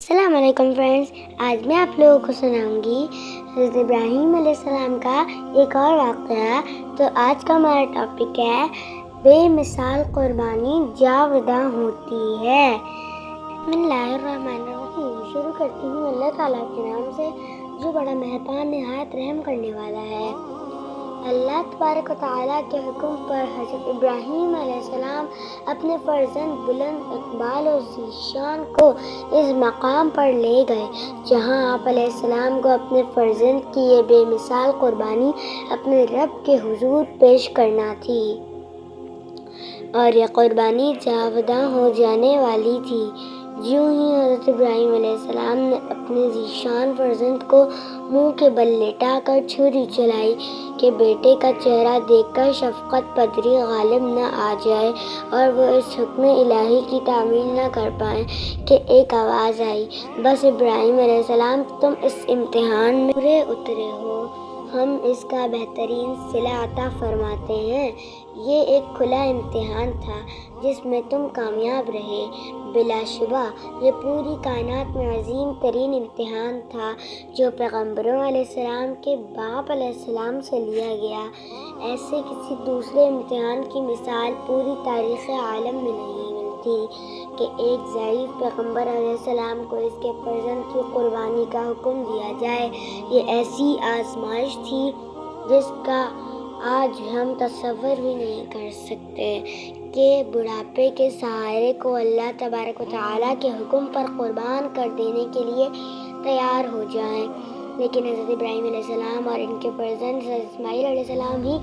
السلام علیکم فرینڈز، آج میں آپ لوگوں کو سناؤں گی حضرت ابراہیم علیہ السلام کا ایک اور واقعہ۔ تو آج کا ہمارا ٹاپک ہے بے مثال قربانی جاوداں ہوتی ہے۔ بسم اللہ الرحمن الرحیم۔ شروع کرتی ہوں اللہ تعالیٰ کے نام سے جو بڑا مہربان نہایت رحم کرنے والا ہے۔ اللہ تبارک و تعالیٰ کے حکم پر حضرت ابراہیم علیہ السلام اپنے فرزند بلند اقبال و ذیشان کو اس مقام پر لے گئے جہاں آپ علیہ السلام کو اپنے فرزند کی یہ بے مثال قربانی اپنے رب کے حضور پیش کرنا تھی، اور یہ قربانی جاوداں ہو جانے والی تھی۔ یوں ہی حضرت ابراہیم علیہ السلام نے اپنے ذیشان فرزند کو منہ کے بل لٹا کر چھری چلائی کہ بیٹے کا چہرہ دیکھ کر شفقت پدری غالب نہ آ جائے اور وہ اس حکم الہی کی تعمیل نہ کر پائیں کہ ایک آواز آئی، بس ابراہیم علیہ السلام تم اس امتحان میں پورے اترے ہو، ہم اس کا بہترین صلہ عطا فرماتے ہیں۔ یہ ایک کھلا امتحان تھا جس میں تم کامیاب رہے۔ بلا شبہ یہ پوری کائنات میں عظیم ترین امتحان تھا جو پیغمبروں علیہ السلام کے باپ علیہ السلام سے لیا گیا۔ ایسے کسی دوسرے امتحان کی مثال پوری تاریخ عالم میں نہیں ملتی کہ ایک ضعیف پیغمبر علیہ السلام کو اس کے فرزند کی قربانی کا حکم دیا جائے۔ یہ ایسی آزمائش تھی جس کا آج ہم تصور بھی نہیں کر سکتے کہ بڑھاپے کے سہارے کو اللہ تبارک و تعالیٰ کے حکم پر قربان کر دینے کے لیے تیار ہو جائیں، لیکن حضرت ابراہیم علیہ السلام اور ان کے فرزند حضرت اسماعیل علیہ السلام ہی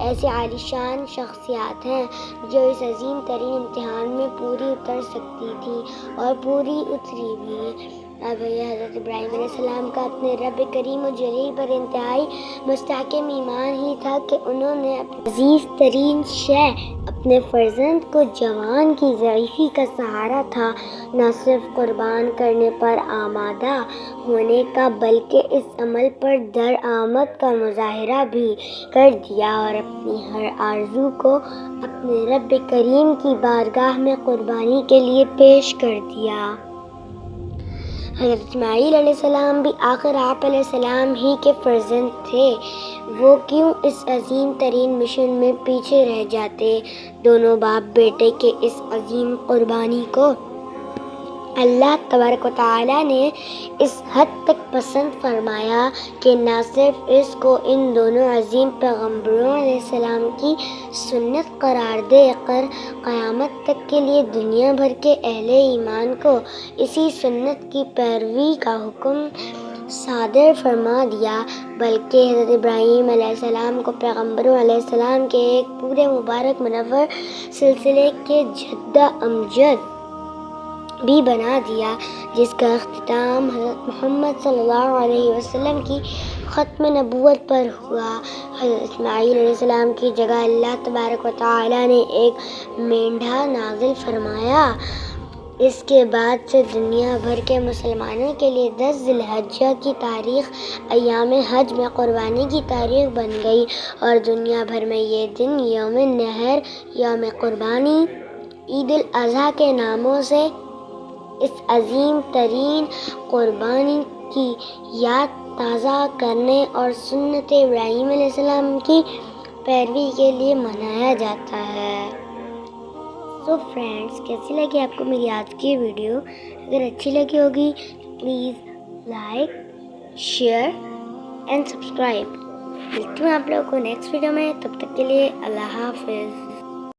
ایسے عالی شان شخصیات ہیں جو اس عظیم ترین امتحان میں پوری اتر سکتی تھی اور پوری اتری بھی۔ اب یہ حضرت ابراہیم علیہ السلام کا اپنے رب کریم و جلیل پر انتہائی مستحکم ایمان ہی تھا کہ انہوں نے اپنی عزیز ترین شے اپنے فرزند کو جوان کی ضعیفی کا سہارا تھا نہ صرف قربان کرنے پر آمادہ ہونے کا بلکہ اس عمل پر درآمد کا مظاہرہ بھی کر دیا اور اپنی ہر آرزو کو اپنے رب کریم کی بارگاہ میں قربانی کے لیے پیش کر دیا۔ حضرت اسماعیل علیہ السلام بھی آخر آپ علیہ السلام ہی کے فرزند تھے، وہ کیوں اس عظیم ترین مشن میں پیچھے رہ جاتے۔ دونوں باپ بیٹے کے اس عظیم قربانی کو اللہ تبارک و تعالیٰ نے اس حد تک پسند فرمایا کہ نہ صرف اس کو ان دونوں عظیم پیغمبروں علیہ السلام کی سنت قرار دے کر قیامت تک کے لیے دنیا بھر کے اہل ایمان کو اسی سنت کی پیروی کا حکم صادر فرما دیا، بلکہ حضرت ابراہیم علیہ السلام کو پیغمبروں علیہ السلام کے ایک پورے مبارک منور سلسلے کے جد امجد بھی بنا دیا، جس کا اختتام حضرت محمد صلی اللہ علیہ وسلم کی ختم نبوت پر ہوا۔ حضرت اسماعیل علیہ السلام کی جگہ اللہ تبارک و تعالیٰ نے ایک مینڈھا نازل فرمایا۔ اس کے بعد سے دنیا بھر کے مسلمانوں کے لیے 10 ذی الحجہ کی تاریخ ایام حج میں قربانی کی تاریخ بن گئی، اور دنیا بھر میں یہ دن یوم نحر، یوم قربانی، عید الاضحیٰ کے ناموں سے اس عظیم ترین قربانی کی یاد تازہ کرنے اور سنت ابراہیم علیہ السلام کی پیروی کے لیے منایا جاتا ہے۔ سو فرینڈز، کیسی لگی آپ کو میری آج کی ویڈیو؟ اگر اچھی لگی ہوگی please like, share and subscribe. ملتی ہوں آپ لوگوں کو نیکسٹ ویڈیو میں، تب تک کے لیے اللہ حافظ۔